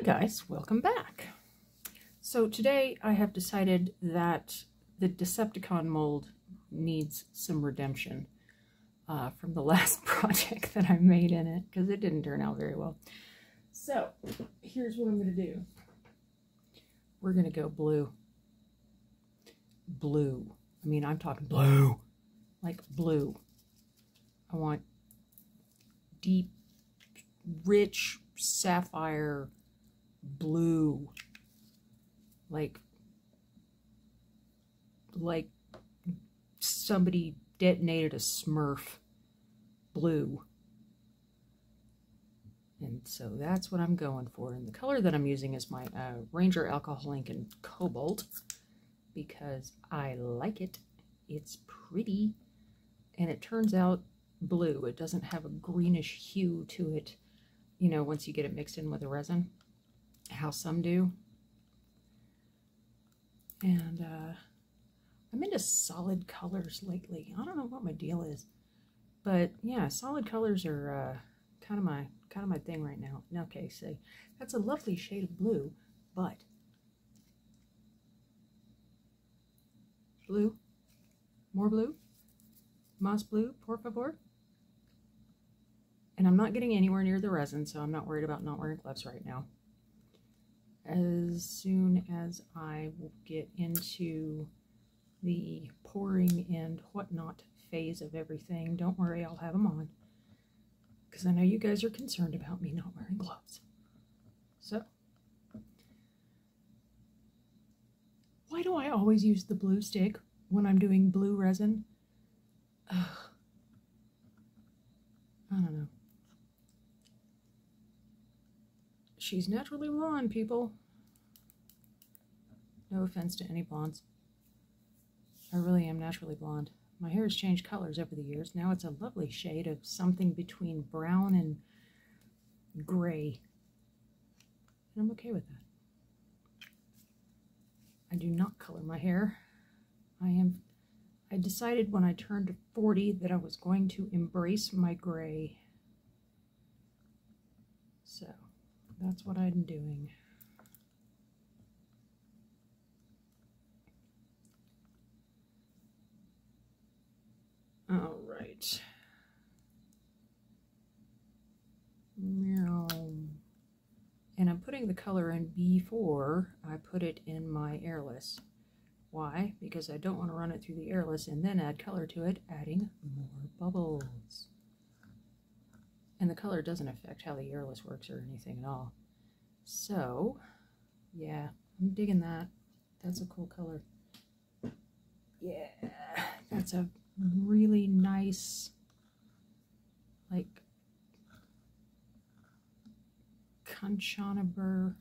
guys, welcome back. So today I have decided that the Decepticon mold needs some redemption from the last project that I made in it, because it didn't turn out very well. So here's what I'm going to do. We're going to go blue. Blue. I mean, I'm talking blue. Like blue. I want deep, rich, sapphire blue. Like somebody detonated a Smurf blue. And so that's what I'm going for. And the color that I'm using is my Ranger Alcohol Ink in Cobalt, because I like it. It's pretty. And it turns out blue. It doesn't have a greenish hue to it, you know, once you get it mixed in with the resin, how some do. And I'm into solid colors lately. I don't know what my deal is, but yeah, solid colors are kind of my thing right now. Okay, so that's a lovely shade of blue, but blue, more blue, más blue, por favor. And I'm not getting anywhere near the resin, so I'm not worried about not wearing gloves right now. As soon as I will get into the pouring and whatnot phase of everything, don't worry, I'll have them on, because I know you guys are concerned about me not wearing gloves. So, why do I always use the blue stick when I'm doing blue resin? Ugh. I don't know. She's naturally blonde, people. No offense to any blondes. I really am naturally blonde. My hair has changed colors over the years. Now it's a lovely shade of something between brown and gray. And I'm okay with that. I do not color my hair. I decided when I turned 40 that I was going to embrace my gray. So that's what I'm doing. All right. And I'm putting the color in before I put it in my airless. Why? Because I don't want to run it through the airless and then add color to it, adding more bubbles. And the color doesn't affect how the airless works or anything at all. So, yeah, I'm digging that. That's a cool color. Yeah, that's a really nice, like, Conchanaber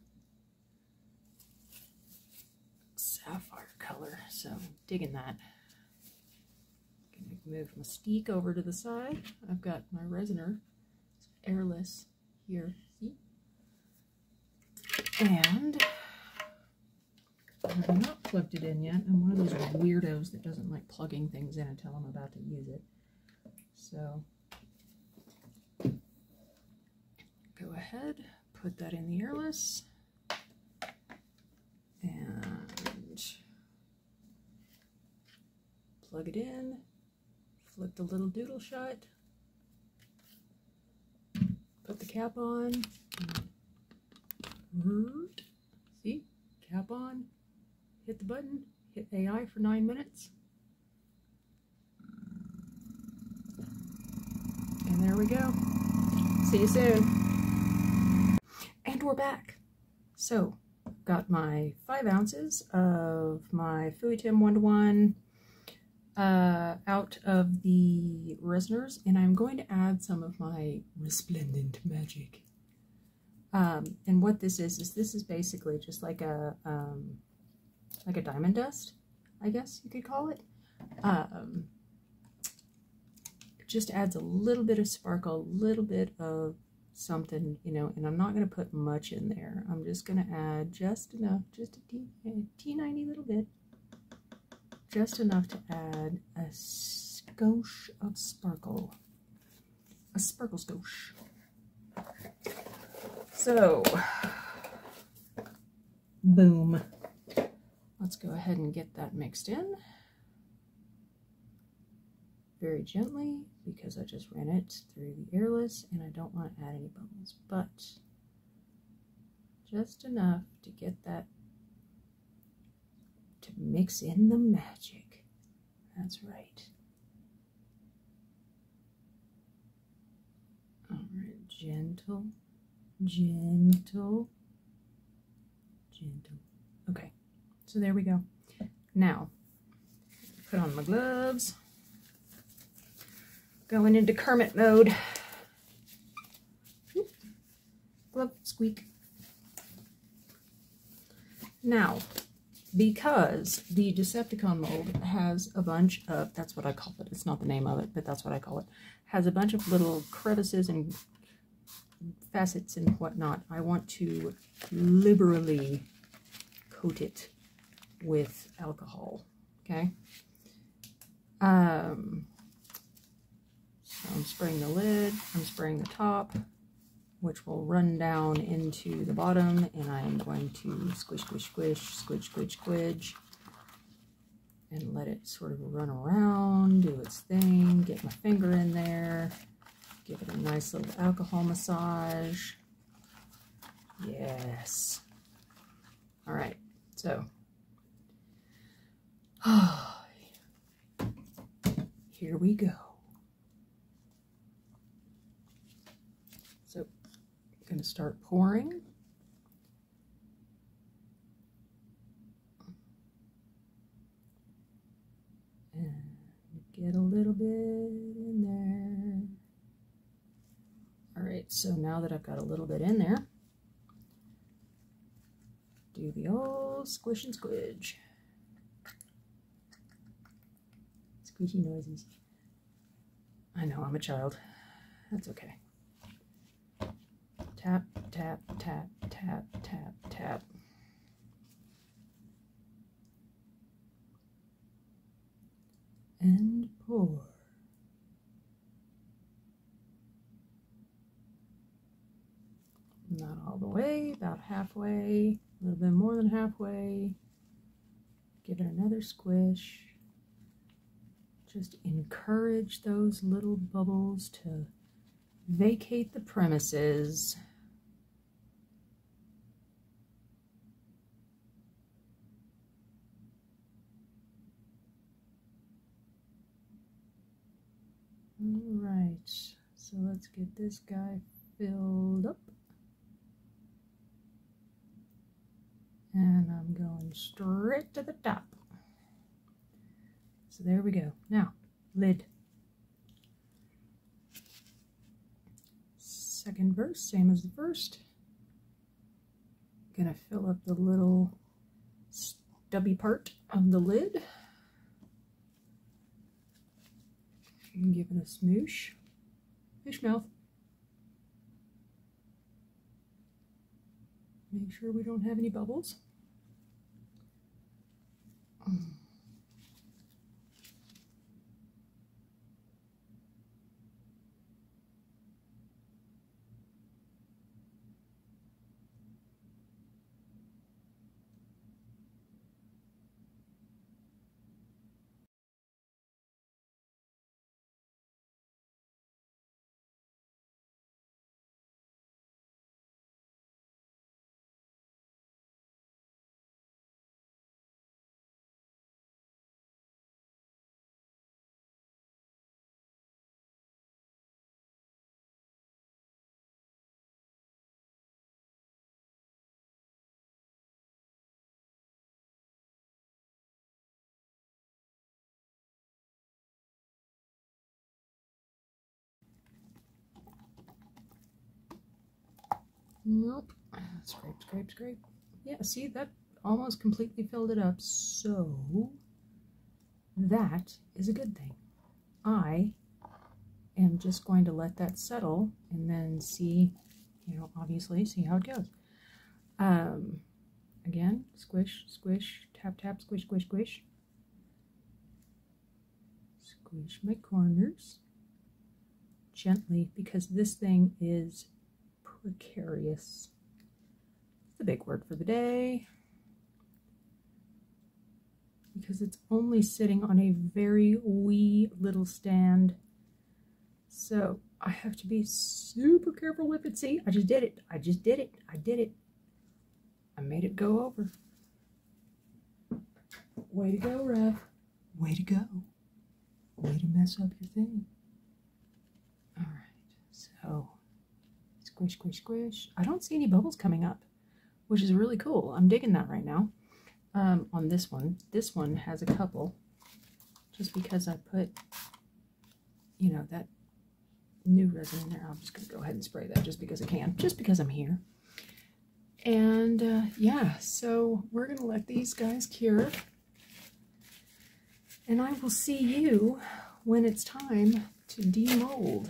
sapphire color. So, digging that. Gonna move my stick over to the side. I've got my resiner airless here, see? And I've not plugged it in yet. I'm one of those weirdos that doesn't like plugging things in until I'm about to use it. So go ahead, put that in the airless, and plug it in, flip the little doodle shut, put the cap on, see, cap on, hit the button, hit AI for 9 minutes, and there we go. See you soon. And we're back. So, got my 5 ounces of my Fuitim 1-to-1 out of the resiners, and I'm going to add some of my Resplendent Magic. And what this is this is basically just like a diamond dust, I guess you could call it. It just adds a little bit of sparkle, a little bit of something, you know, and I'm not going to put much in there. I'm just going to add just enough, just a teeny little bit. Just enough to add a skosh of sparkle. A sparkle skosh. So, Boom. Let's go ahead and get that mixed in very gently because I just ran it through the airless and I don't want to add any bubbles, but just enough to get that to mix in the magic. That's right. All right, gentle, gentle, gentle. Okay, so there we go. Now, put on my gloves. Going into Kermit mode. Oop. Glove squeak. Now, because the Decepticon mold has a bunch of, that's what I call it, it's not the name of it, but that's what I call it, has a bunch of little crevices and facets and whatnot, I want to liberally coat it with alcohol, okay? So I'm spraying the lid, I'm spraying the top, which will run down into the bottom, and I'm going to squish, squish, squish, squish, squish, squish, and let it sort of run around, do its thing, get my finger in there, give it a nice little alcohol massage. Yes. All right, so here we go. So I'm going to start pouring. And get a little bit in there. All right, so now that I've got a little bit in there, do the old squish and squidge. Squishy noises. I know, I'm a child. That's okay. Tap, tap, tap, tap, tap, tap. And pour. Not all the way, about halfway, a little bit more than halfway. Give it another squish. Just encourage those little bubbles to vacate the premises. All right, so let's get this guy filled up. And I'm going straight to the top. So there we go. Now, lid. Second verse, same as the first. Gonna fill up the little stubby part of the lid. And give it a smoosh. Fish mouth. Make sure we don't have any bubbles. Nope. Scrape, scrape, scrape. Yeah, see, that almost completely filled it up. So that is a good thing. I am just going to let that settle and then see, you know, obviously see how it goes. Again, squish, squish, tap, tap, squish, squish, squish. Squish my corners gently because this thing is precarious. The big word for the day. because it's only sitting on a very wee little stand. So I have to be super careful with it. See, I just did it. I just did it. I did it. I made it go over. Way to go, Rev. Way to go. Way to mess up your thing. All right, so squish, squish, squish. I don't see any bubbles coming up, which is really cool. I'm digging that right now. On this one has a couple, just because I put, you know, that new resin in there. I'm just going to go ahead and spray that just because I can, just because I'm here. And yeah, so we're going to let these guys cure. And I will see you when it's time to demold.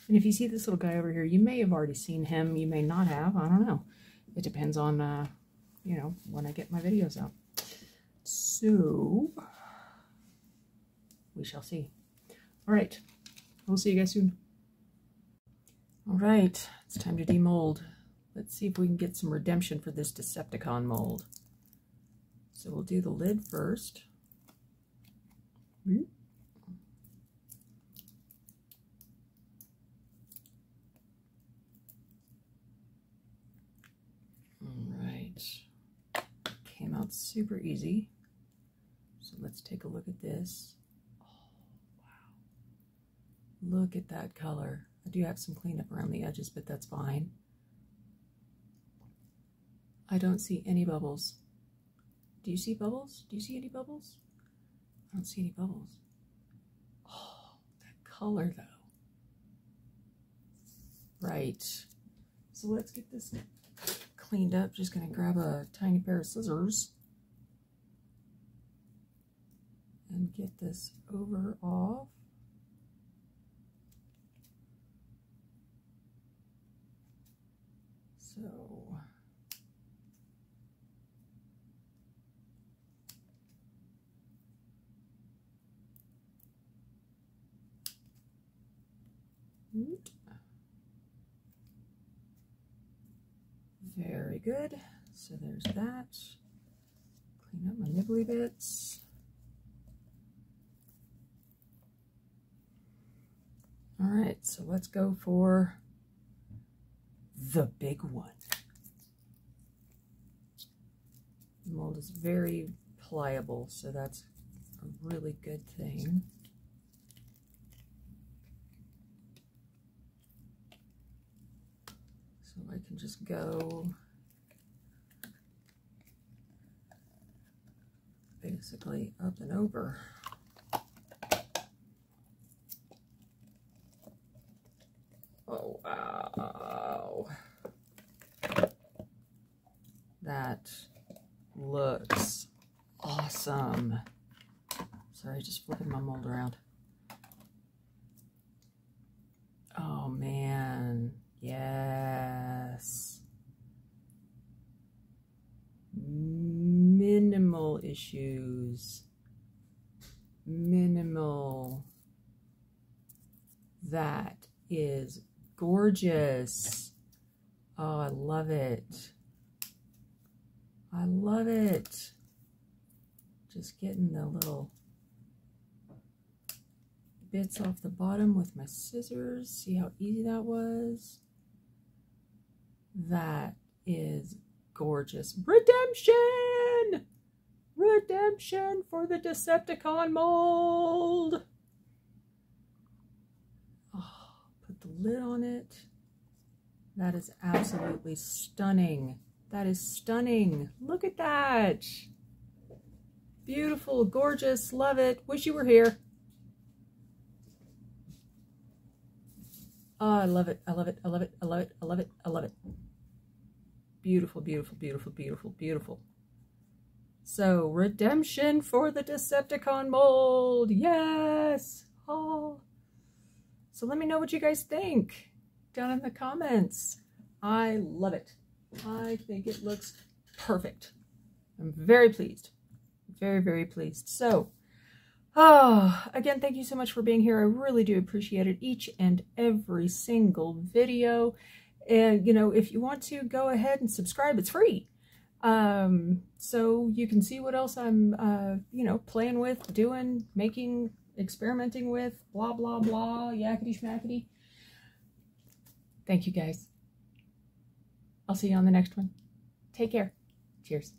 And if you see this little guy over here, you may have already seen him. You may not have. I don't know. It depends on, you know, when I get my videos out. So, we shall see. All right. We'll see you guys soon. All right. It's time to demold. Let's see if we can get some redemption for this Decepticon mold. So we'll do the lid first. Alright, came out super easy. So let's take a look at this. Oh, wow. Look at that color. I do have some cleanup around the edges, but that's fine. I don't see any bubbles. Do you see bubbles? Do you see any bubbles? I don't see any bubbles. Oh, that color though. Right. So let's get this cleaned up. Just gonna grab a tiny pair of scissors and get this over off. So very good. So there's that. Clean up my nibbly bits. All right, so let's go for the big one. The mold is very pliable, so that's a really good thing. So I can just go basically up and over. Oh, wow. That looks awesome. Sorry, just flipping my mold around. Oh, man. Yes. Minimal issues. Minimal. That is gorgeous. Oh, I love it. I love it. Just getting the little bits off the bottom with my scissors. See how easy that was? That is gorgeous. Redemption! Redemption for the Decepticon mold! Oh, put the lid on it. That is absolutely stunning. That is stunning. Look at that. Beautiful, gorgeous, love it. Wish you were here. Oh, I love it. I love it. I love it. I love it. I love it. I love it. Beautiful, beautiful, beautiful, beautiful, beautiful. So, redemption for the Decepticon mold. Yes. Oh. So let me know what you guys think down in the comments. I love it. I think it looks perfect. I'm very pleased. Very, very pleased. So, again, thank you so much for being here. I really do appreciate it, each and every single video. And, you know, if you want to, go ahead and subscribe. It's free. So you can see what else I'm, you know, playing with, doing, making, experimenting with, blah, blah, blah, yakety schmackety. Thank you guys. I'll see you on the next one. Take care. Cheers.